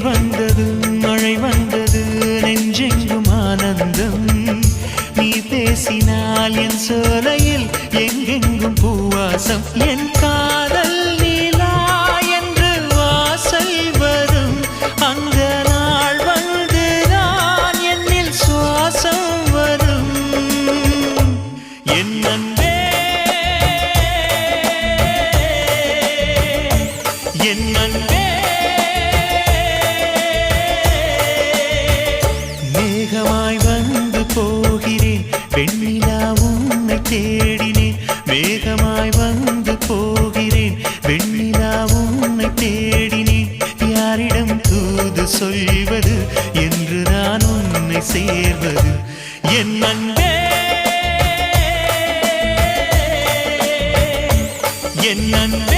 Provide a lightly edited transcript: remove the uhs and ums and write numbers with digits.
வந்தது மழை வந்தது நெஞ்செங்கும் ஆனந்தம் நீ பேசினால் என் சோலையில் எங்கெங்கும் பூவாசம் என் காதல் நீலா என்று வாசல் வரும் அந்த நாள் வந்து நான் என்னில் சுவாசம் வரும் என் அன்பே என் அன்பே மேகமாய் வந்து போகிறேன் வெண்ணிலா உன்னை தேடினேன் மேகமாய் வந்து போகிறேன் வெண்ணிலா உன்னை தேடினேன் யாரிடம் தூது சொல்வது என்று நான் உன்னை சேர்வது என் அன்பே என் அன்பே